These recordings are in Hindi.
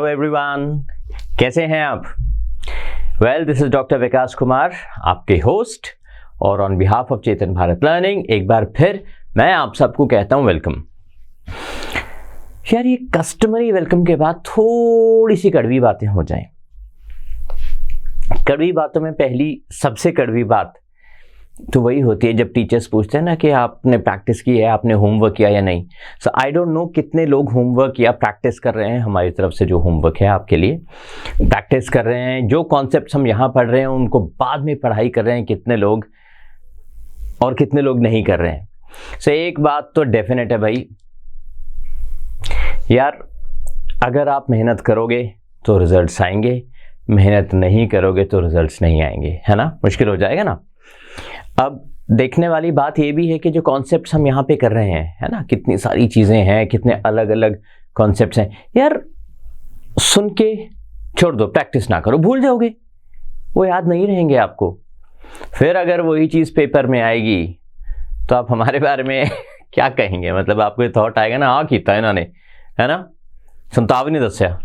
हेलो एवरीवन, कैसे हैं आप? वेल, दिस इज डॉक्टर विकास कुमार, आपके होस्ट, और on behalf of Chetan Bharat learning एक बार फिर मैं आप सबको कहता हूं वेलकम। यार, ये कस्टमरी वेलकम के बाद थोड़ी सी कड़वी बातें हो जाएं। कड़वी बातों में पहली सबसे कड़वी बात तो वही होती है जब टीचर्स पूछते हैं ना कि आपने प्रैक्टिस की है, आपने होमवर्क किया या नहीं। सो आई डोंट नो कितने लोग होमवर्क या प्रैक्टिस कर रहे हैं। हमारी तरफ से जो होमवर्क है आपके लिए प्रैक्टिस कर रहे हैं, जो कॉन्सेप्ट्स हम यहाँ पढ़ रहे हैं उनको बाद में पढ़ाई कर रहे हैं कितने लोग, और कितने लोग नहीं कर रहे हैं। सो एक बात तो डेफिनेट है भाई, यार अगर आप मेहनत करोगे तो रिजल्ट्स आएंगे, मेहनत नहीं करोगे तो रिजल्ट्स नहीं आएंगे, है ना? मुश्किल हो जाएगा ना। अब देखने वाली बात ये भी है कि जो कॉन्सेप्ट्स हम यहाँ पे कर रहे हैं, है ना, कितनी सारी चीज़ें हैं, कितने अलग अलग कॉन्सेप्ट्स हैं। यार सुन के छोड़ दो, प्रैक्टिस ना करो, भूल जाओगे, वो याद नहीं रहेंगे आपको। फिर अगर वही चीज़ पेपर में आएगी तो आप हमारे बारे में क्या कहेंगे? मतलब आपको ये थॉट आएगा ना, हाँ कीता इन्होंने, है ना, सुनता भी नहीं दस्या,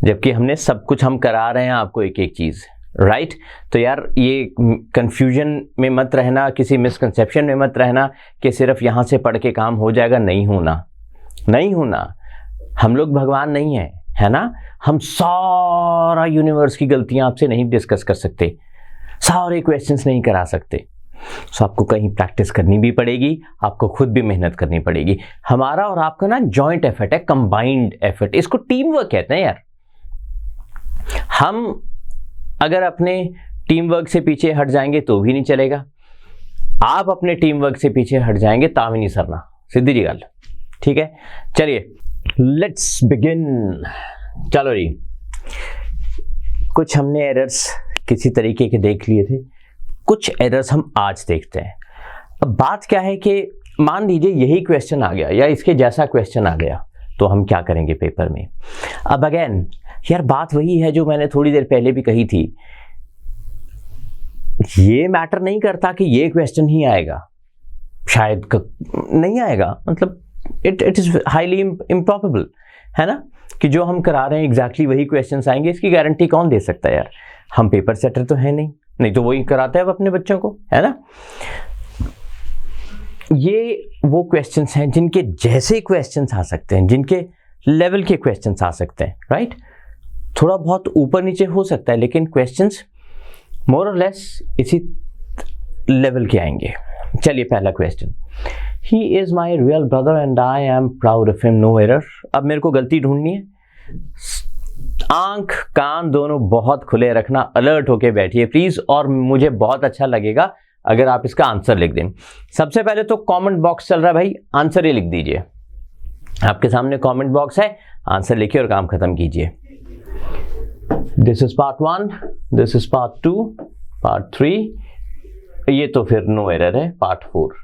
जबकि हमने सब कुछ हम करा रहे हैं आपको एक एक चीज़, राइट? तो यार ये कंफ्यूजन में मत रहना, किसी मिसकंसेप्शन में मत रहना कि सिर्फ यहाँ से पढ़ के काम हो जाएगा। नहीं होना, नहीं होना। हम लोग भगवान नहीं हैं, है ना? हम सारा यूनिवर्स की गलतियाँ आपसे नहीं डिस्कस कर सकते, सारे क्वेश्चंस नहीं करा सकते। सो आपको कहीं प्रैक्टिस करनी भी पड़ेगी, आपको खुद भी मेहनत करनी पड़ेगी। हमारा और आपका ना जॉइंट एफर्ट है, कंबाइंड एफर्ट, इसको टीम वर्क कहते हैं यार। हम अगर अपने टीम वर्क से पीछे हट जाएंगे तो भी नहीं चलेगा, आप अपने टीम वर्क से पीछे हट जाएंगे ता भी नहीं सरना, सीधी जी गल, ठीक है? चलिए लेट्स बिगिन। चलो जी, कुछ हमने एरर्स किसी तरीके के देख लिए थे, कुछ एरर्स हम आज देखते हैं। अब बात क्या है कि मान लीजिए यही क्वेश्चन आ गया या इसके जैसा क्वेश्चन आ गया, तो हम क्या करेंगे पेपर में? अब अगेन यार बात वही है जो मैंने थोड़ी देर पहले भी कही थी, ये मैटर नहीं करता कि ये क्वेश्चन ही आएगा, शायद नहीं आएगा, मतलब इट इज हाईली इम्प्रॉबेबल, है ना, कि जो हम करा रहे हैं एग्जैक्टली वही क्वेश्चंस आएंगे। इसकी गारंटी कौन दे सकता है यार? हम पेपर सेटर तो है नहीं, नहीं तो वही कराते हैं अब अपने बच्चों को, है ना? ये वो क्वेश्चंस हैं जिनके जैसे क्वेश्चंस आ सकते हैं, जिनके लेवल के क्वेश्चंस आ सकते हैं, राइट? थोड़ा बहुत ऊपर नीचे हो सकता है, लेकिन क्वेश्चंस मोर और लेस इसी लेवल के आएंगे। चलिए पहला question, he is my real brother and I am proud of him, no error. अब मेरे को गलती ढूंढनी है। आंख कान दोनों बहुत खुले रखना, अलर्ट होके बैठिए प्लीज, और मुझे बहुत अच्छा लगेगा अगर आप इसका आंसर लिख दें। सबसे पहले तो कमेंट बॉक्स चल रहा है भाई, आंसर ही लिख दीजिए। आपके सामने कमेंट बॉक्स है, आंसर लिखिए और काम खत्म कीजिए। This is part 1, this is part 2, part 3, ये तो फिर नो एरर है। पार्ट 4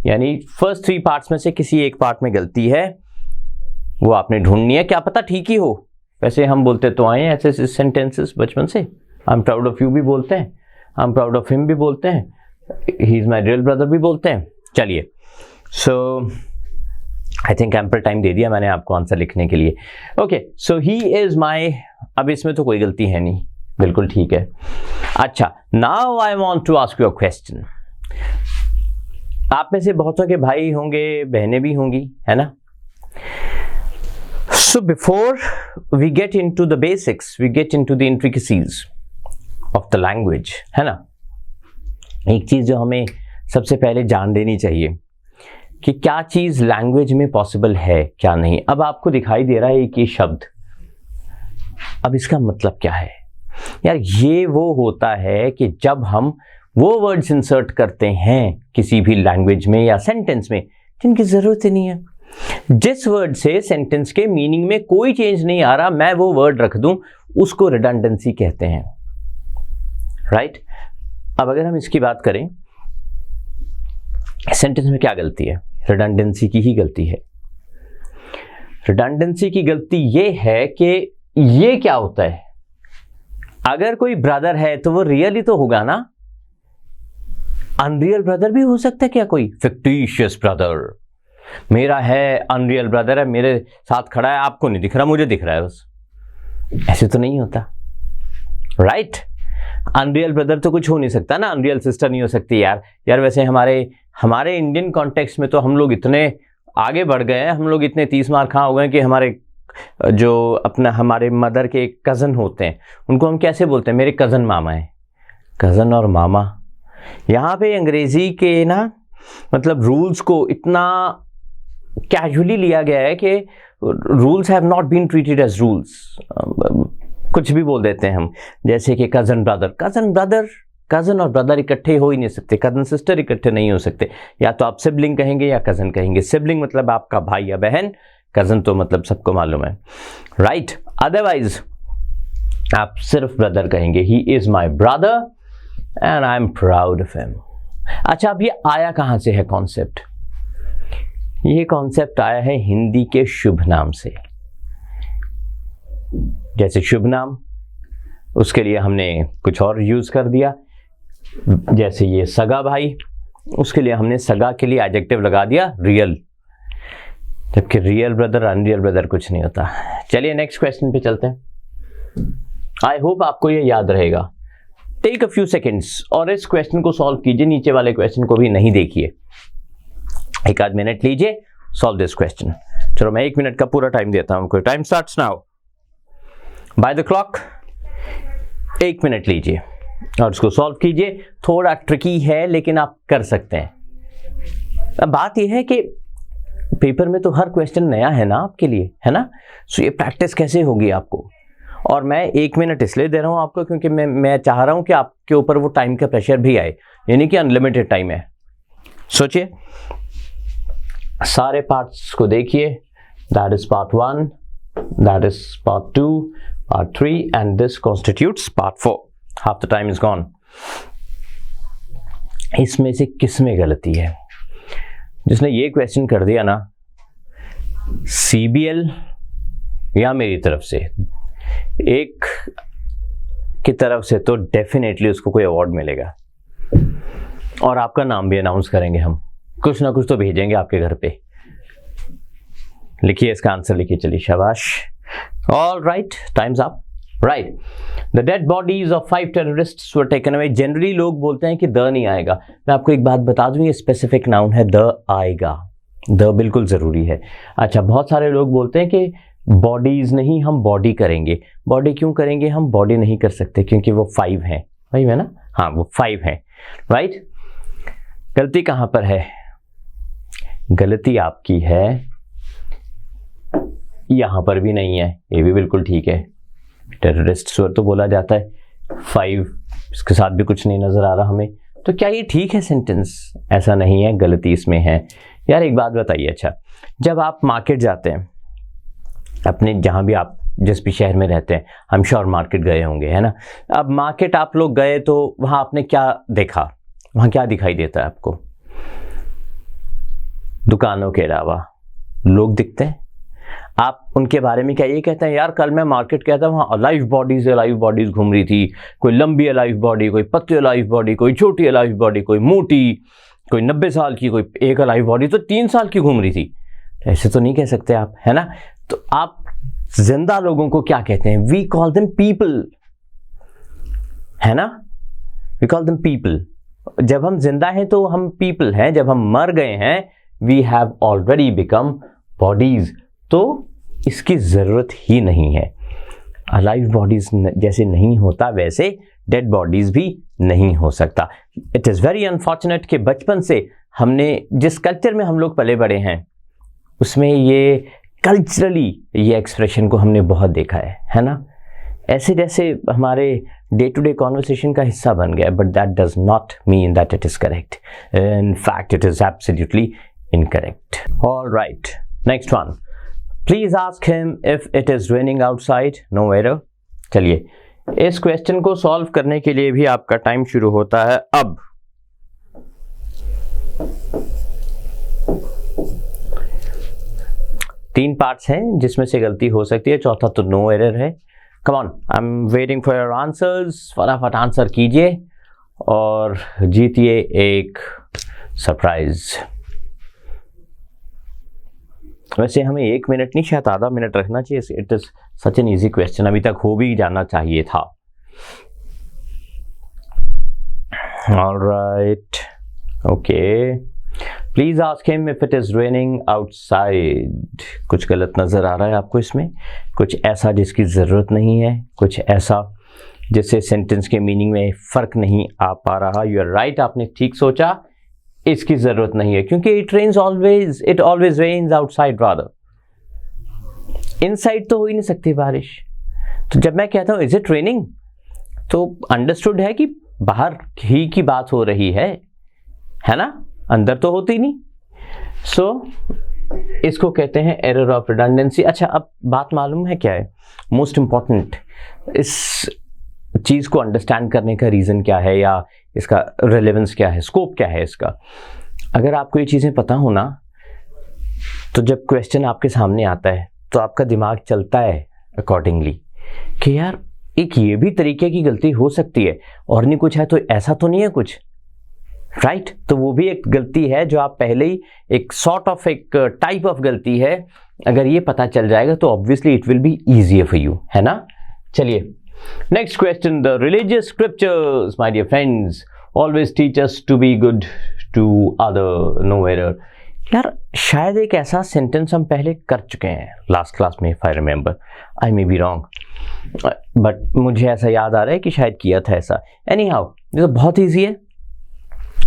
यानी फर्स्ट 3 पार्ट्स में से किसी एक पार्ट में गलती है, वो आपने ढूंढनी है। क्या पता ठीक ही हो, वैसे हम बोलते तो आए हैं ऐसे सेंटेंसेस बचपन से। आई एम प्राउड ऑफ यू भी बोलते हैं, आई एम प्राउड ऑफ हिम भी बोलते हैं, ही इज माई रियल ब्रदर भी बोलते हैं। चलिए, सो आई थिंक एम्पल टाइम दे दिया मैंने आपको आंसर लिखने के लिए। ओके, सो ही इज माई, अब इसमें तो कोई गलती है नहीं, बिल्कुल ठीक है। अच्छा, now I want to ask you a question. आप में से बहुतों के भाई होंगे, बहनें भी होंगी, है ना? So before we get into the basics, we get into the intricacies of the language, है ना, एक चीज जो हमें सबसे पहले जान लेनी चाहिए कि क्या चीज लैंग्वेज में पॉसिबल है, क्या नहीं। अब आपको दिखाई दे रहा है एक ये शब्द, अब इसका मतलब क्या है? यार ये वो होता है कि जब हम वो वर्ड्स इंसर्ट करते हैं किसी भी लैंग्वेज में या सेंटेंस में जिनकी जरूरत ही नहीं है। जिस वर्ड से सेंटेंस के मीनिंग में कोई चेंज नहीं आ रहा, मैं वो वर्ड रख दूं, उसको रिडंडेंसी कहते हैं, राइट? अब अगर हम इसकी बात करें, सेंटेंस में क्या गलती है? रिडंडेंसी की ही गलती है। रिडंडेंसी की गलती ये है कि ये क्या होता है, अगर कोई ब्रदर है तो वो रियल ही तो होगा ना, अनरियल ब्रदर भी हो सकता है क्या? कोई फिक्टिशियस ब्रदर, मेरा है अनरियल ब्रदर है, मेरे साथ खड़ा है, आपको नहीं दिख रहा, मुझे दिख रहा है बस, ऐसे तो नहीं होता, राइट? अनरियल ब्रदर तो कुछ हो नहीं सकता ना, अनरियल सिस्टर नहीं हो सकती यार वैसे हमारे इंडियन कॉन्टेक्स्ट में तो हम लोग इतने आगे बढ़ गए हैं, हम लोग इतने 30 मार खा हो गए कि हमारे मदर के कज़न होते हैं, उनको हम कैसे बोलते हैं? मेरे कज़न मामा हैं। कज़न और मामा, यहाँ पे अंग्रेजी के ना मतलब रूल्स को इतना कैजुअली लिया गया है कि rules have not been treated as rules. कुछ भी बोल देते हैं हम, जैसे कि कज़न और ब्रदर इकट्ठे हो ही नहीं सकते, कज़न सिस्टर इकट्ठे नहीं हो सकते। या तो आप सिबलिंग कहेंगे या कज़न कहेंगे। सिबलिंग मतलब आपका भाई या बहन, कज़न तो मतलब सबको मालूम है, राइट? अदरवाइज आप सिर्फ ब्रदर कहेंगे, ही is my brother and I am proud of him. अच्छा, अब ये आया कहाँ से है कॉन्सेप्ट? ये कॉन्सेप्ट आया है हिंदी के शुभ नाम से। जैसे शुभ नाम, उसके लिए हमने कुछ और यूज कर दिया, जैसे ये सगा भाई, उसके लिए हमने सगा के लिए एडजेक्टिव लगा दिया रियल, जबकि रियल ब्रदर अनरियल ब्रदर कुछ नहीं होता। चलिए नेक्स्ट क्वेश्चन पे चलते हैं। आई होप आपको ये याद रहेगा। टेक अ फ्यू सेकेंड्स और इस क्वेश्चन को सॉल्व कीजिए, नीचे वाले क्वेश्चन को भी नहीं देखिए, एक आध मिनट लीजिए, सॉल्व दिस क्वेश्चन। चलो मैं 1 मिनट का पूरा टाइम देता हूं, time starts now by the clock. 1 minute लीजिए और इसको सॉल्व कीजिए। थोड़ा ट्रिकी है लेकिन आप कर सकते हैं। अब बात यह है कि पेपर में तो हर क्वेश्चन नया है ना आपके लिए, है ना? सो ये प्रैक्टिस कैसे होगी आपको? और मैं 1 मिनट इसलिए दे रहा हूं आपको क्योंकि मैं चाह रहा हूं कि आपके ऊपर वो टाइम का प्रेशर भी आए, यानी कि अनलिमिटेड टाइम है। सोचिए, सारे पार्ट्स को देखिए, that is part 1, that is part 2, part 3 and this constitutes part 4। Half the time is gone. इसमें से किस में गलती है? जिसने ये क्वेश्चन कर दिया ना, सीबीएल या मेरी तरफ से, एक की तरफ से तो डेफिनेटली उसको कोई अवार्ड मिलेगा और आपका नाम भी अनाउंस करेंगे हम, कुछ ना कुछ तो भेजेंगे आपके घर पे। लिखिए इसका आंसर, लिखिए, चलिए शाबाश। All right, times up. Right, the dead bodies of 5 terrorists were taken away. Generally लोग बोलते हैं कि द नहीं आएगा। मैं आपको एक बात बता दूं, ये स्पेसिफिक नाउन है, द आएगा, द बिल्कुल जरूरी है। अच्छा, बहुत सारे लोग बोलते हैं कि बॉडीज नहीं, हम बॉडी करेंगे। बॉडी क्यों करेंगे? हम बॉडी नहीं कर सकते क्योंकि वो 5 हैं, वही है ना? हाँ, वो 5 हैं, राइट? गलती कहां पर है? गलती आपकी है यहां पर भी नहीं है, ये भी बिल्कुल ठीक है। टेररिस्ट स्वर तो बोला जाता है, 5 इसके साथ भी कुछ नहीं नजर आ रहा हमें, तो क्या ये ठीक है सेंटेंस? ऐसा नहीं है, गलती इसमें है। यार एक बात बताइए, अच्छा जब आप मार्केट जाते हैं, अपने जहां भी आप जिस भी शहर में रहते हैं, हम श्योर मार्केट गए होंगे, है ना? अब मार्केट आप लोग गए तो वहां आपने क्या देखा? वहां क्या दिखाई देता है आपको? दुकानों के अलावा लोग दिखते हैं। आप उनके बारे में क्या ये कहते हैं, यार कल मैं मार्केट गया था, वहां अलाइव बॉडीज घूम रही थी, कोई लंबी अलाइव बॉडी, कोई पतली अलाइव बॉडी, कोई छोटी अलाइव बॉडी, कोई मोटी, कोई 90 साल की, कोई एक अलाइव बॉडी तो 3 साल की घूम रही थी। ऐसे तो नहीं कह सकते आप, है ना? तो आप जिंदा लोगों को क्या कहते हैं? वी कॉल देम पीपल, है ना? We call them people. जब हम जिंदा हैं तो हम पीपल हैं, जब हम मर गए हैं we have already become bodies. तो इसकी जरूरत ही नहीं है। अलाइव बॉडीज जैसे नहीं होता वैसे डेड बॉडीज भी नहीं हो सकता। इट इज़ वेरी अनफॉर्चुनेट कि बचपन से हमने जिस कल्चर में हम लोग पले बड़े हैं उसमें ये कल्चरली ये एक्सप्रेशन को हमने बहुत देखा है ना? ऐसे जैसे हमारे डे टू डे कॉन्वर्सेशन का हिस्सा बन गया, but that does not mean that it is correct. In fact it is absolutely incorrect. Alright, next one, please ask him if it is raining outside, no error. चलिए इस क्वेश्चन को सॉल्व करने के लिए भी आपका टाइम शुरू होता है अब। तीन पार्ट्स हैं जिसमें से गलती हो सकती है, चौथा तो नो एरर है। Come on, I am waiting for your answers. फटाफट आंसर कीजिए और जीतिए एक सरप्राइज। वैसे हमें 1 मिनट नहीं, शायद आधा मिनट रखना चाहिए। It is such an easy question, अभी तक हो भी जाना चाहिए था। Alright, okay. Please ask him if it is raining outside. कुछ गलत नजर आ रहा है आपको इसमें, कुछ ऐसा जिसकी जरूरत नहीं है, कुछ ऐसा जिससे सेंटेंस के मीनिंग में फर्क नहीं आ पा रहा। यू आर राइट, आपने ठीक सोचा, इसकी जरूरत नहीं है क्योंकि it always rains outside rather. Inside तो हो ही नहीं सकती बारिश। तो जब मैं कहता हूं इज इट रेनिंग, तो अंडरस्टूड है कि बाहर ही की बात हो रही है ना, अंदर तो होती नहीं। सो इसको कहते हैं एरर ऑफ रिडंडेंसी। अच्छा, अब बात मालूम है क्या है मोस्ट इंपॉर्टेंट, इस चीज को अंडरस्टैंड करने का रीजन क्या है, या इसका रेलेवेंस क्या है, स्कोप क्या है इसका। अगर आपको ये चीजें पता हो ना, तो जब क्वेश्चन आपके सामने आता है तो आपका दिमाग चलता है अकॉर्डिंगली कि यार एक ये भी तरीके की गलती हो सकती है, और नहीं कुछ है तो ऐसा तो नहीं है कुछ, राइट। तो वो भी एक गलती है जो आप पहले ही एक सॉर्ट ऑफ एक टाइप ऑफ गलती है। अगर ये पता चल जाएगा तो obviously it will be easier for you, है ना। चलिए next question. The religious scriptures my dear friends always teach us to be good to other, no error. यार शायद एक ऐसा सेंटेंस हम पहले कर चुके हैं लास्ट क्लास में, if I remember, I may be wrong, but मुझे ऐसा याद आ रहा है कि शायद किया था ऐसा। एनी हाउ, ये तो बहुत ईजी है।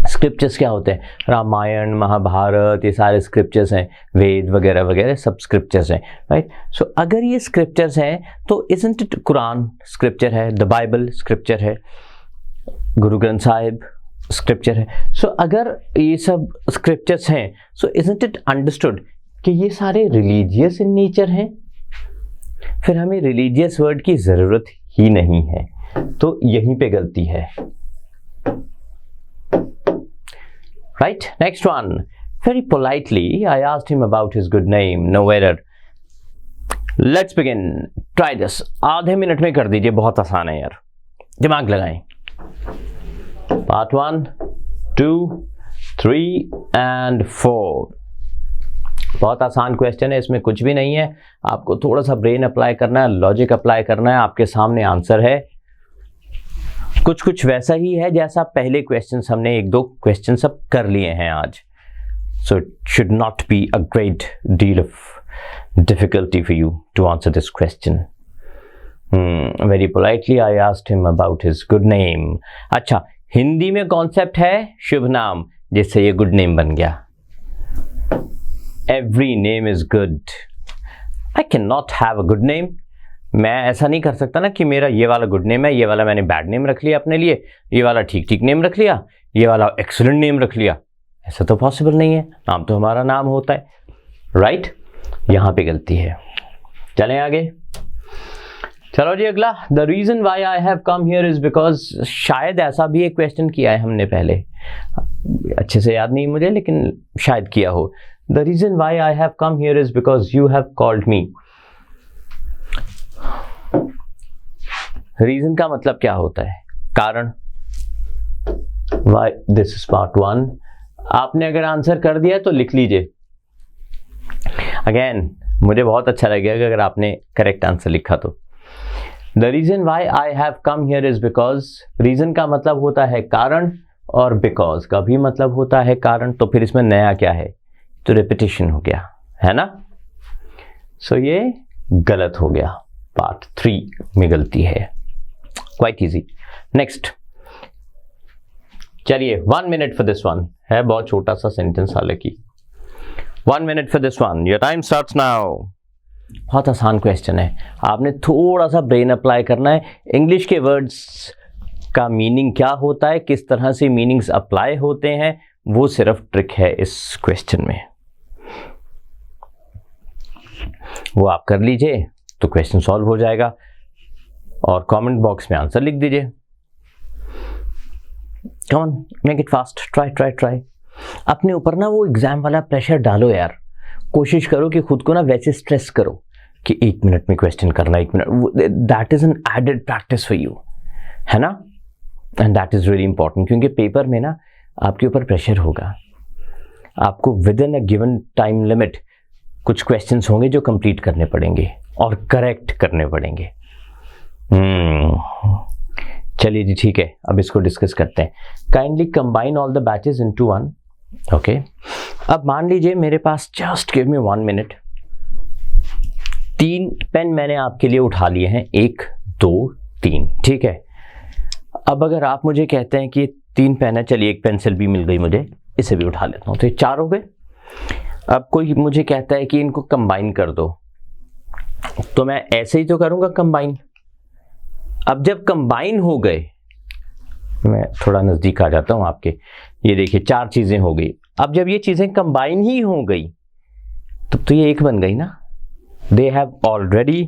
स्क्रिप्चर्स क्या होते हैं? रामायण, महाभारत, ये सारे स्क्रिप्चर्स हैं, वेद वगैरह वगैरह सब स्क्रिप्चर्स हैं, राइट। सो अगर ये स्क्रिप्चर्स हैं तो इजंट इट कुरान स्क्रिप्चर है, द बाइबल स्क्रिप्चर है, गुरु ग्रंथ साहिब स्क्रिप्चर है। सो अगर ये सब स्क्रिप्चर्स हैं, सो इजंट इट अंडरस्टूड कि ये सारे रिलीजियस इन नेचर हैं, फिर हमें रिलीजियस वर्ड की जरूरत ही नहीं है। तो यहीं पे गलती है, right? Next one. Very politely, I asked him about his good name. No error. Let's begin. Try this. आधे मिनट में कर दीजिए, बहुत आसान है यार, दिमाग लगाएं। Part 1, 2, 3 and 4. बहुत आसान क्वेश्चन है, इसमें कुछ भी नहीं है, आपको थोड़ा सा ब्रेन अप्लाई करना है, लॉजिक अप्लाई करना है। आपके सामने आंसर है, कुछ वैसा ही है जैसा पहले क्वेश्चंस हमने 1-2 क्वेश्चन सब कर लिए हैं आज। So it should not be a great deal of difficulty for you to answer this question. Very politely I asked him about his good name. अच्छा, हिंदी में कॉन्सेप्ट है शुभ नाम, जिससे ये गुड नेम बन गया। Every name is good. I can not have a good name. मैं ऐसा नहीं कर सकता ना कि मेरा ये वाला गुड नेम है, ये वाला मैंने बैड नेम रख लिया अपने लिए, ये वाला ठीक ठीक नेम रख लिया, ये वाला एक्सीलेंट नेम रख लिया। ऐसा तो पॉसिबल नहीं है, नाम तो हमारा नाम होता है, राइट। यहाँ पे गलती है। चलें आगे, चलो जी अगला। The reason why I have come here is because, शायद ऐसा भी एक क्वेश्चन किया है हमने पहले, अच्छे से याद नहीं मुझे, लेकिन शायद किया हो। The reason why I have come here is because you have called me. Reason का मतलब क्या होता है? कारण। Why, this is part 1। आपने अगर आंसर कर दिया तो लिख लीजिए। अगेन मुझे बहुत अच्छा लगेगा अगर आपने करेक्ट आंसर लिखा तो। The reason why I have come here is because, reason का मतलब होता है कारण, और बिकॉज का भी मतलब होता है कारण। तो फिर इसमें नया क्या है? तो रिपीटिशन हो गया, है ना। सो ये गलत हो गया, पार्ट 3 में गलती है। Quite easy. नेक्स्ट, चलिए 1 मिनट फॉर दिस वन। है बहुत छोटा सा सेंटेंस हालांकि। 1 minute for this one, your time starts now. बहुत आसान क्वेश्चन है, आपने थोड़ा सा ब्रेन अप्लाई करना है। इंग्लिश के वर्ड्स का मीनिंग क्या होता है, किस तरह से मीनिंग्स अप्लाई होते हैं, वो सिर्फ ट्रिक है इस क्वेश्चन में। वो आप कर लीजिए तो क्वेश्चन सॉल्व हो जाएगा, और कमेंट बॉक्स में आंसर लिख दीजिए। Come on, make it fast, try. अपने ऊपर ना वो एग्जाम वाला प्रेशर डालो यार। कोशिश करो कि खुद को ना वैसे स्ट्रेस करो कि 1 मिनट में क्वेश्चन करना, 1 minute, that is an added practice for you, है ना। And that is really important, क्योंकि पेपर में ना आपके ऊपर प्रेशर होगा। आपको within a given time limit कुछ क्वेश्चंस होंगे जो कंप्लीट करने पड़ेंगे और करेक्ट करने पड़ेंगे। चलिए जी, ठीक है, अब इसको डिस्कस करते हैं। Kindly combine all the batches into one. Okay, अब मान लीजिए मेरे पास, just give me 1 minute, 3 pen मैंने आपके लिए उठा लिए हैं, 1 2 3, ठीक है। अब अगर आप मुझे कहते हैं कि ये 3 पेन है, चलिए एक पेंसिल भी मिल गई मुझे, इसे भी उठा लेता हूँ, तो ये 4 हो गए। अब कोई मुझे कहता है कि इनको कंबाइन कर दो, तो मैं ऐसे ही तो करूँगा कंबाइन। अब जब कंबाइन हो गए, मैं थोड़ा नज़दीक आ जाता हूँ आपके, ये देखिए 4 चीज़ें हो गई। अब जब ये चीज़ें कंबाइन ही हो गई तब तो ये एक बन गई ना, they have already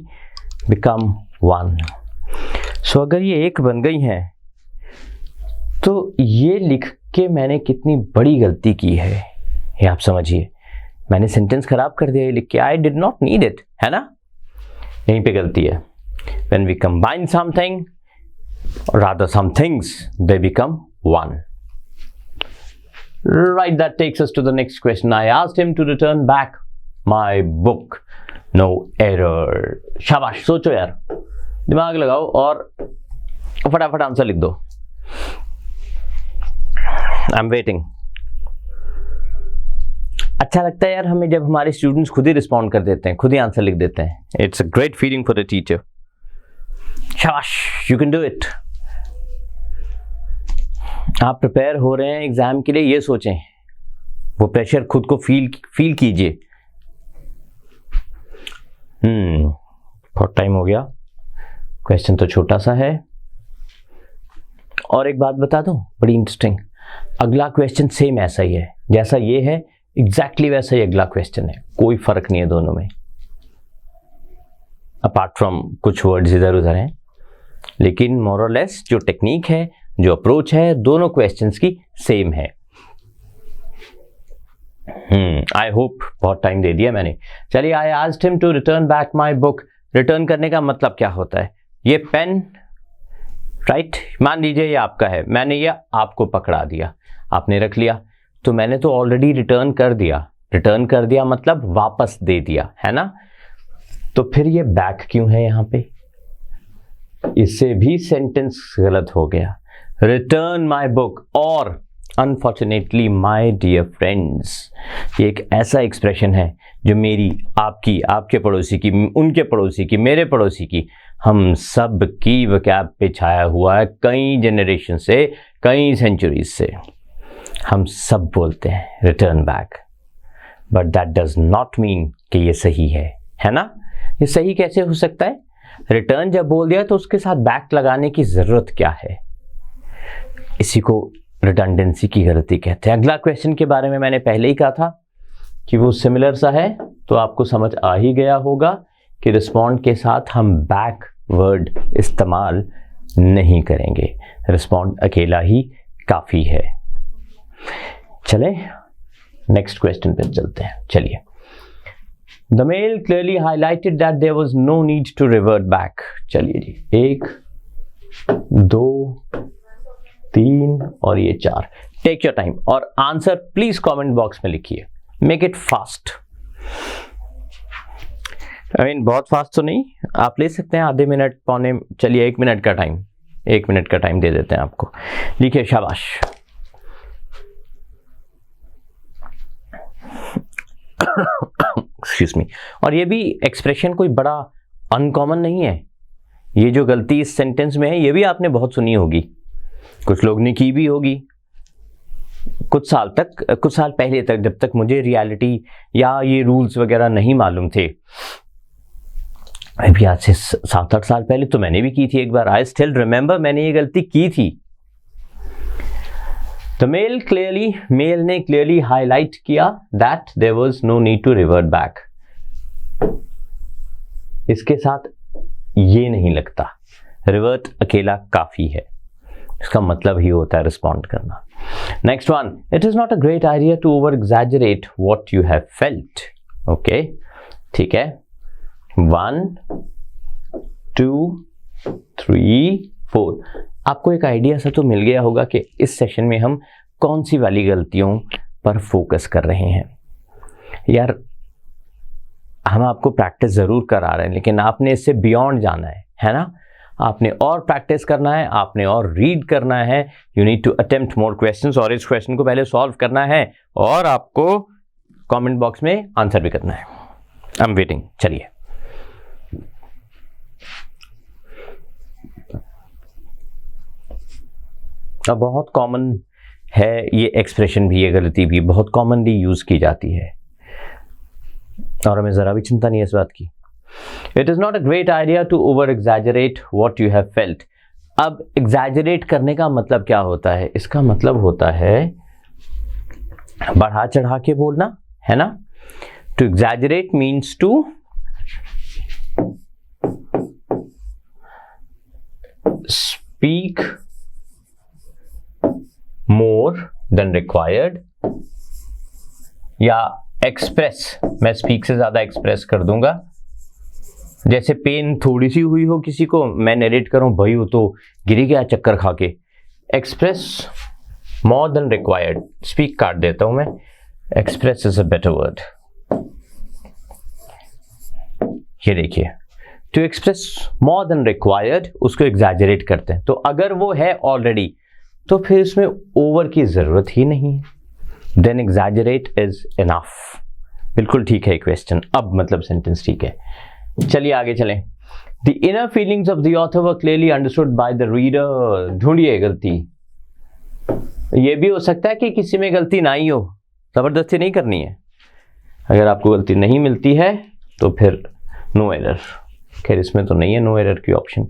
become one. So अगर ये एक बन गई हैं तो ये लिख के मैंने कितनी बड़ी गलती की है, ये आप समझिए। मैंने सेंटेंस खराब कर दिया ये लिख के, I did not need it, है ना, यहीं पे गलती है। When we combine something, or rather some things, they become one. Right, that takes us to the next question. I asked him to return back my book. No error. शाबाश, सोचो यार, दिमाग लगाओ और फटाफट आंसर लिख दो। I'm waiting. अच्छा लगता है यार हमें जब हमारे स्टूडेंट्स खुद ही रिस्पॉन्ड कर देते हैं, खुद ही आंसर लिख देते हैं। It's a great feeling for the teacher. शाबाश, यू कैन डू इट। आप प्रिपेयर हो रहे हैं एग्जाम के लिए, ये सोचें, वो प्रेशर खुद को फील कीजिए। बहुत टाइम हो गया, क्वेश्चन तो छोटा सा है। और एक बात बता दूं, बड़ी इंटरेस्टिंग, अगला क्वेश्चन सेम ऐसा ही है, जैसा ये है एग्जैक्टली वैसा ही अगला क्वेश्चन है, कोई फर्क नहीं है दोनों में, अपार्ट फ्रॉम कुछ वर्ड्स इधर उधर हैं, लेकिन मोर और लेस जो टेक्निक है, जो अप्रोच है, दोनों क्वेश्चंस की सेम है। आई होप बहुत टाइम दे दिया मैंने। चलिए, I asked him to return back my book. Return करने का मतलब क्या होता है? ये पेन, राइट, मान लीजिए ये आपका है, मैंने ये आपको पकड़ा दिया, आपने रख लिया, तो मैंने तो ऑलरेडी रिटर्न कर दिया। रिटर्न कर दिया मतलब वापस दे दिया, है ना। तो फिर ये बैक क्यों है यहाँ पे? इससे भी सेंटेंस गलत हो गया। रिटर्न माई बुक और अनफॉर्चुनेटली माई डियर फ्रेंड्स, ये एक ऐसा एक्सप्रेशन है जो मेरी, आपकी, आपके पड़ोसी की, उनके पड़ोसी की, मेरे पड़ोसी की, हम सब की वोकैब पे छाया हुआ है, कई जनरेशन से, कई सेंचुरीज से हम सब बोलते हैं return back. But that does not mean कि ये सही है ना। ये सही कैसे हो सकता है? रिटर्न जब बोल दिया तो उसके साथ बैक लगाने की जरूरत क्या है? इसी को रिडंडेंसी की गलती कहते हैं। अगला क्वेश्चन के बारे में मैंने पहले ही कहा था कि वो सिमिलर सा है, तो आपको समझ आ ही गया होगा कि रिस्पॉन्ड के साथ हम बैक वर्ड इस्तेमाल नहीं करेंगे, रिस्पॉन्ड अकेला ही काफ़ी है। चले नेक्स्ट क्वेश्चन पे चलते हैं। चलिए, the mail clearly highlighted that there was no need to revert back. चलिए जी, 1 2 3 और ये 4। टेक योर टाइम और आंसर प्लीज कमेंट बॉक्स में लिखिए। Make it fast. बहुत फास्ट तो नहीं, आप ले सकते हैं आधे मिनट, पौने, चलिए 1 मिनट का टाइम, 1 मिनट का टाइम दे देते हैं आपको। लिखिए, शाबाश। Excuse me. और ये भी एक्सप्रेशन कोई बड़ा अनकॉमन नहीं है। ये जो गलती इस सेंटेंस में है, ये भी आपने बहुत सुनी होगी, कुछ लोग ने की भी होगी कुछ साल पहले तक, जब तक मुझे रियलिटी या ये रूल्स वगैरह नहीं मालूम थे। अभी आज से 7-8 साल पहले तो मैंने भी की थी एक बार। आई स्टिल रिमेंबर, मैंने ये गलती की थी। द मेल ने क्लियरली हाईलाइट किया that there was no need to revert back. इसके साथ ये नहीं लगता, रिवर्ट अकेला काफी है, इसका मतलब ही होता है रिस्पॉन्ड करना। Next one, it is not a great idea to over exaggerate what you have felt. Okay, ठीक है, 1 2 3 4। आपको एक आइडिया सा तो मिल गया होगा कि इस सेशन में हम कौन सी वाली गलतियों पर फोकस कर रहे हैं। यार हम आपको प्रैक्टिस ज़रूर करा रहे हैं, लेकिन आपने इससे बियॉन्ड जाना है ना। आपने और प्रैक्टिस करना है, आपने और रीड करना है। You need to attempt more questions, और इस क्वेश्चन को पहले सॉल्व करना है और आपको कमेंट बॉक्स में आंसर भी करना है। I am waiting. चलिए, अब बहुत कॉमन है ये एक्सप्रेशन भी, ये गलती भी बहुत कॉमनली यूज की जाती है और हमें ज़रा भी चिंता नहीं है इस बात की। It is not a great idea to over exaggerate what you have felt. अब एग्जैजरेट करने का मतलब क्या होता है? इसका मतलब होता है बढ़ा चढ़ा के बोलना, है ना। To exaggerate means to speak more than required, या एक्सप्रेस, मैं स्पीक से ज्यादा एक्सप्रेस कर दूंगा। जैसे पेन थोड़ी सी हुई हो किसी को, मैं नरेट करूं भाई वो तो गिरी गया चक्कर खा के। Express more than required, speak काट देता हूं मैं, express is a better word. ये देखिए, to express more than required, उसको एग्जैजरेट करते हैं। तो अगर वो है ऑलरेडी तो फिर इसमें ओवर की जरूरत ही नहीं है। Then exaggerate is enough. बिल्कुल ठीक है क्वेश्चन, अब मतलब सेंटेंस ठीक है। चलिए आगे चलें। The inner feelings of the author were clearly understood by the reader. ढूंढिए गलती। ये भी हो सकता है कि किसी में गलती ना ही हो, जबरदस्ती नहीं करनी है। अगर आपको गलती नहीं मिलती है तो फिर नो एरर। खैर इसमें तो नहीं है नो एरर की ऑप्शन।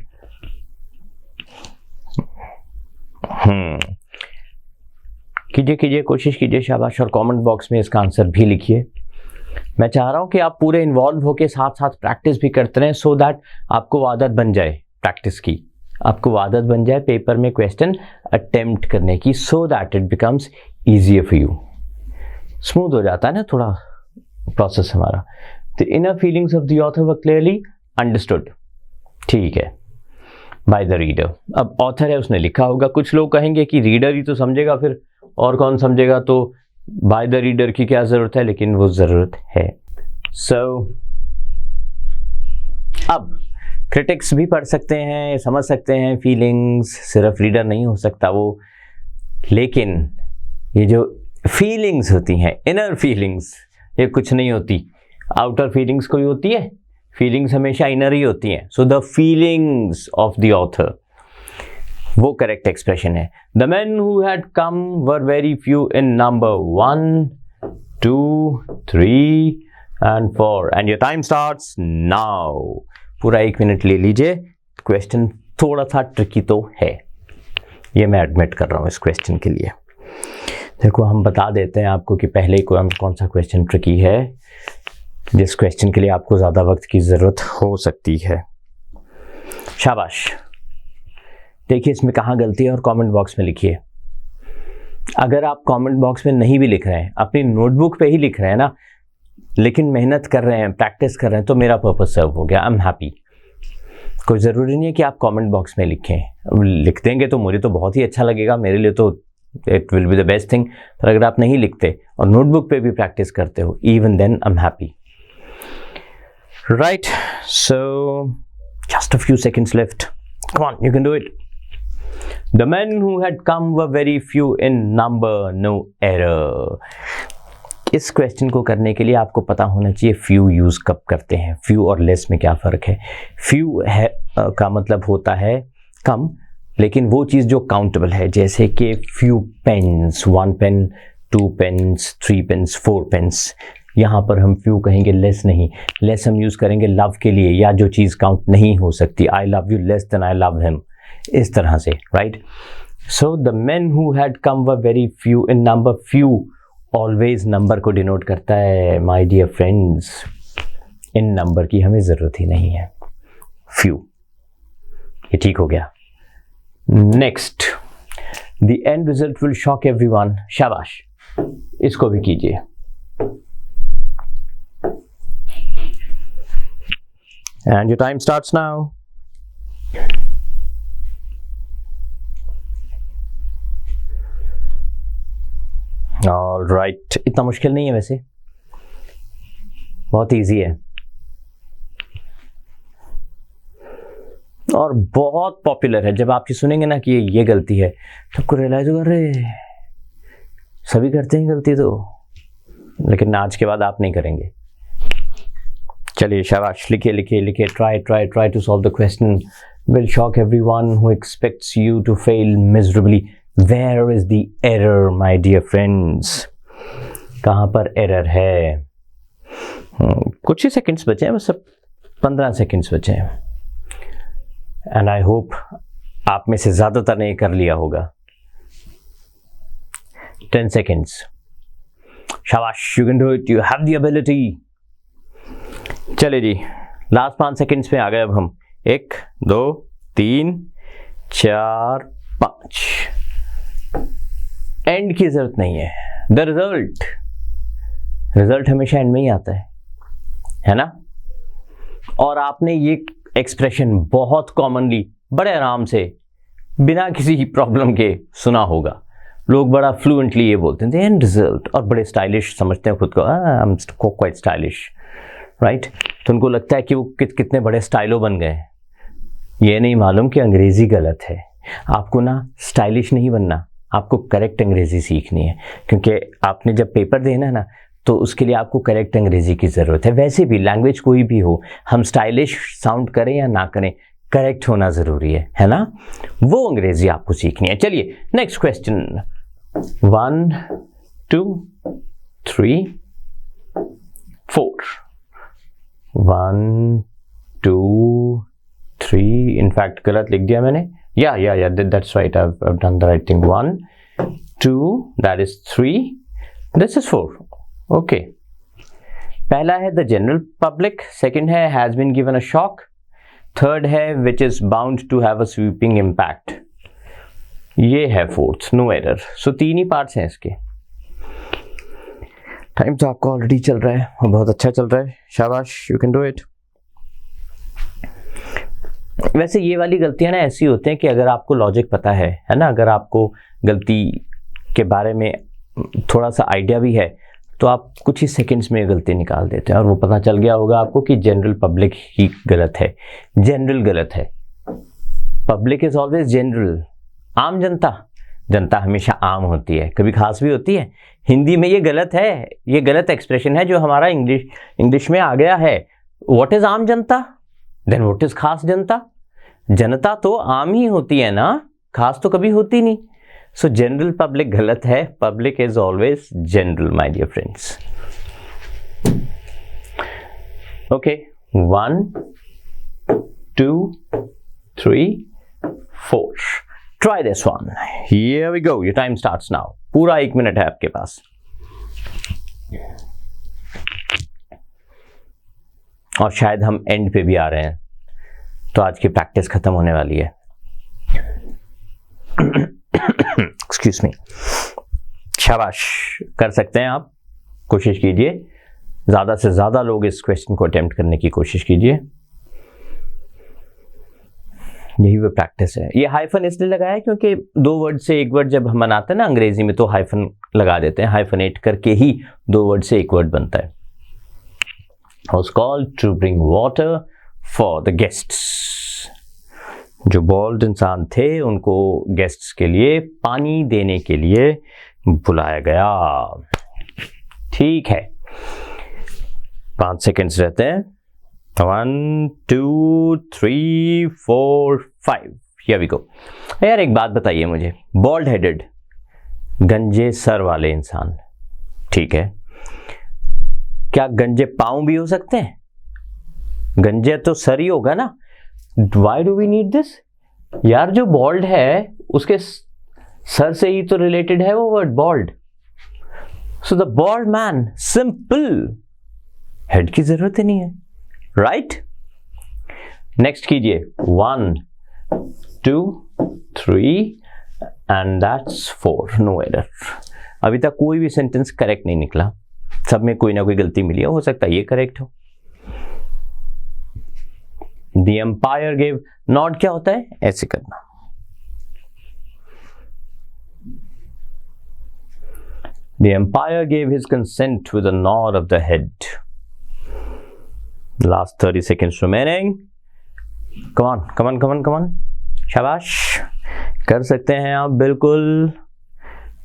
कीजिए कोशिश कीजिए, शाबाश। और कमेंट बॉक्स में इसका आंसर भी लिखिए। मैं चाह रहा हूं कि आप पूरे इन्वॉल्व होकर साथ साथ प्रैक्टिस भी करते रहें, सो दैट आपको आदत बन जाए प्रैक्टिस की, आपको आदत बन जाए पेपर में क्वेश्चन अटेम्प्ट करने की, so that it becomes easier for you. Smooth हो जाता है ना थोड़ा प्रोसेस हमारा। The inner feelings of the author were clearly understood, ठीक है, बाय द रीडर। अब ऑथर है, उसने लिखा होगा। कुछ लोग कहेंगे कि रीडर ही तो समझेगा, फिर और कौन समझेगा, तो बाय द रीडर की क्या जरूरत है, लेकिन वो जरूरत है। सो अब क्रिटिक्स भी पढ़ सकते हैं, समझ सकते हैं फीलिंग्स, सिर्फ रीडर नहीं हो सकता वो। लेकिन ये जो फीलिंग्स होती हैं, इनर फीलिंग्स, ये कुछ नहीं होती। आउटर फीलिंग्स कोई होती है, फीलिंग्स हमेशा इनर ही होती हैं। So the feelings of the author, वो करेक्ट एक्सप्रेशन है। The men who had come were very few in number 1, 2, 3 and 4 and your time starts now। पूरा 1 मिनट ले लीजिए। क्वेश्चन थोड़ा सा ट्रिकी तो है, ये मैं एडमिट कर रहा हूँ इस क्वेश्चन के लिए। देखो हम बता देते हैं आपको कि पहले कौन सा क्वेश्चन ट्रिकी है, जिस क्वेश्चन के लिए आपको ज़्यादा वक्त की ज़रूरत हो सकती है। शाबाश। देखिए इसमें कहाँ गलती है और कमेंट बॉक्स में लिखिए। अगर आप कमेंट बॉक्स में नहीं भी लिख रहे हैं, अपनी नोटबुक पे ही लिख रहे हैं ना, लेकिन मेहनत कर रहे हैं, प्रैक्टिस कर रहे हैं, तो मेरा पर्पस सर्व हो गया। आई एम हैप्पी। कोई ज़रूरी नहीं है कि आप कमेंट बॉक्स में लिखें। लिख देंगे तो मुझे तो बहुत ही अच्छा लगेगा, मेरे लिए तो it will be the best thing. पर अगर आप नहीं लिखते और नोटबुक पे भी प्रैक्टिस करते हो, even then I am happy. Right, so just a few seconds left. Come on, you can do it. The men who had come were very few in number, no error. इस क्वेश्चन को करने के लिए आपको पता होना चाहिए few यूज कब करते हैं, few और less में क्या फ़र्क है। few है का मतलब होता है कम, लेकिन वो चीज़ जो काउंटेबल है, जैसे कि few pens, 1 pen, 2 pens, 3 pens, 4 pens। यहाँ पर हम फ्यू कहेंगे, लेस नहीं। लेस हम यूज़ करेंगे लव के लिए, या जो चीज़ काउंट नहीं हो सकती। I love you less than I love him, इस तरह से, right. So the men who had come were very few in number. Few always number को डिनोट करता है my dear friends. In number की हमें ज़रूरत ही नहीं है, फ्यू। ये ठीक हो गया। Next, the end result will shock everyone. शाबाश, इसको भी कीजिए। And your time starts now. All right, इतना मुश्किल नहीं है वैसे, बहुत इजी है। और बहुत पॉपुलर है। जब आप ये सुनेंगे ना कि ये गलती है, तो आपको रियलाइज होगा अरे सभी करते हैं गलती तो, लेकिन आज के बाद आप नहीं करेंगे। चलिए शाबाश, लिखिए लिखिए लिखिए। Try to solve the question, will shock everyone who expects you to fail miserably. Where is the error my dear friends? कहाँ पर एरर है? कुछ ही सेकंड्स बचे हैं, बस 15 सेकंड्स बचे हैं, एंड आई होप आप में से ज्यादातर ने कर लिया होगा। 10 seconds. शाबाश, you can do it, you have the ability. चले जी, लास्ट 5 सेकंड्स में आ गए अब हम। 1 2 3 4 5। एंड की जरूरत नहीं है। द रिजल्ट हमेशा एंड में ही आता है ना? और आपने ये एक्सप्रेशन बहुत कॉमनली बड़े आराम से बिना किसी प्रॉब्लम के सुना होगा। लोग बड़ा फ्लुएंटली ये बोलते हैं एंड रिजल्ट, और बड़े स्टाइलिश समझते हैं खुद को। I am quite stylish, right? तो उनको लगता है कि वो कितने बड़े स्टाइलो बन गए। ये नहीं मालूम कि अंग्रेजी गलत है। आपको ना स्टाइलिश नहीं बनना, आपको करेक्ट अंग्रेजी सीखनी है, क्योंकि आपने जब पेपर देना है ना, तो उसके लिए आपको करेक्ट अंग्रेजी की ज़रूरत है। वैसे भी लैंग्वेज कोई भी हो, हम स्टाइलिश साउंड करें या ना करें, करेक्ट होना ज़रूरी है ना? वो अंग्रेजी आपको सीखनी है। चलिए नेक्स्ट क्वेश्चन। 1 2 3 4। 1 2 3, इनफैक्ट गलत लिख दिया मैंने। या that's right, I have done the right thing. 1 2, that is 3, this is 4। Okay, पहला है द जनरल पब्लिक, सेकंड है has been given a shock, third है which is bound to have a sweeping impact, ये है फोर्थ, नो एरर। सो 3 ही पार्ट्स हैं इसके। टाइम तो आपको ऑलरेडी चल रहा है और बहुत अच्छा चल रहा है। शाबाश, यू कैन डू इट। वैसे ये वाली गलतियां ना ऐसी होती हैं कि अगर आपको लॉजिक पता है ना, अगर आपको गलती के बारे में थोड़ा सा आइडिया भी है, तो आप कुछ ही सेकंड्स में गलती निकाल देते हैं, और वो पता चल गया होगा आपको कि जनरल पब्लिक ही गलत है, जनरल गलत है। Public is always general. आम जनता, जनता हमेशा आम होती है, कभी खास भी होती है। हिंदी में ये गलत है, ये गलत एक्सप्रेशन है जो हमारा इंग्लिश में आ गया है। व्हाट इज आम जनता, देन व्हाट इज खास जनता? जनता तो आम ही होती है ना, खास तो कभी होती नहीं। सो जनरल पब्लिक गलत है, public is always general my dear friends. Okay, 1 2 3 4। Try this one. Here we go. Your time starts now. पूरा 1 मिनट है आपके पास। और शायद हम एंड पे भी आ रहे हैं, तो आज की प्रैक्टिस खत्म होने वाली है। Excuse me. शाबाश, कर सकते हैं आप, कोशिश कीजिए। ज़्यादा से ज़्यादा लोग इस क्वेश्चन को अटेम्प्ट करने की कोशिश कीजिए। यही वो प्रैक्टिस है। ये हाइफन इसलिए लगाया है क्योंकि 2 वर्ड से 1 वर्ड जब हम बनाते हैं ना अंग्रेजी में, तो हाइफन लगा देते हैं, हाइफनेट करके ही 2 वर्ड से 1 वर्ड बनता है। Was called to bring water for the guests. जो बोल्ड इंसान थे उनको गेस्ट्स के लिए पानी देने के लिए बुलाया गया। ठीक है, 5 सेकेंड्स रहते हैं। 1 2 3 4 5। Here we go. यार एक बात बताइए मुझे, बॉल्ड हेडेड, गंजे सर वाले इंसान, ठीक है, क्या गंजे पांव भी हो सकते हैं? गंजे तो सर ही होगा ना। Why do we need this? यार जो बॉल्ड है उसके सर से ही तो रिलेटेड है वो word bold. So the bold man, simple, head की जरूरत ही नहीं है, राइट? नेक्स्ट कीजिए। 1 2 3 एंड दैट्स 4, नो एरर। अभी तक कोई भी सेंटेंस करेक्ट नहीं निकला, सब में कोई ना कोई गलती मिली है, हो सकता है ये करेक्ट हो। The empire gave, नॉड क्या होता है? ऐसे करना। The empire gave his consent with a nod of the head. Last 30 seconds remaining. कमान कमान कमान कमान, शाबाश, कर सकते हैं आप बिल्कुल,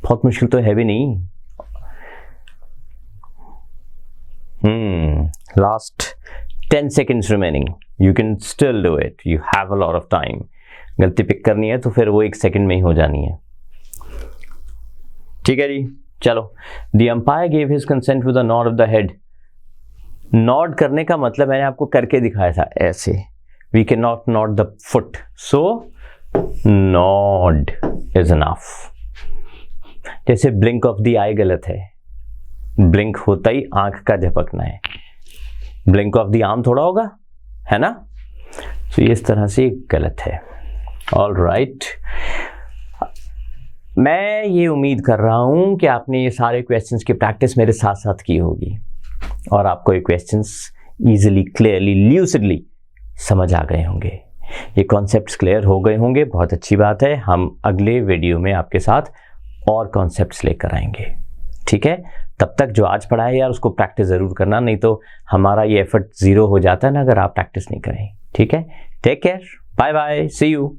बहुत मुश्किल तो है भी नहीं। Last 10 seconds remaining, you can still do it, you have a lot of time। गलती पिक करनी है तो फिर वो 1 सेकंड में ही हो जानी है। ठीक है जी, चलो। The umpire gave his consent with a nod of the head। Nod करने का मतलब मैंने आपको करके दिखाया था, ऐसे। We cannot nod the foot, so nod is enough। जैसे blink of the eye गलत है, ब्लिंक होता ही आंख का झपकना है, ब्लिंक ऑफ द आर्म थोड़ा होगा, है ना। तो ये इस तरह से गलत है। ऑल राइट, मैं ये उम्मीद कर रहा हूं कि आपने ये सारे क्वेश्चंस की प्रैक्टिस मेरे साथ साथ की होगी और आपको ये क्वेश्चंस इजीली, क्लियरली, ल्यूसिडली समझ आ गए होंगे, ये कॉन्सेप्ट्स क्लियर हो गए होंगे। बहुत अच्छी बात है, हम अगले वीडियो में आपके साथ और कॉन्सेप्ट्स लेकर आएंगे। ठीक है, तब तक जो आज पढ़ा है यार उसको प्रैक्टिस ज़रूर करना, नहीं तो हमारा ये एफर्ट ज़ीरो हो जाता है ना अगर आप प्रैक्टिस नहीं करें। ठीक है, take care, bye bye, see you.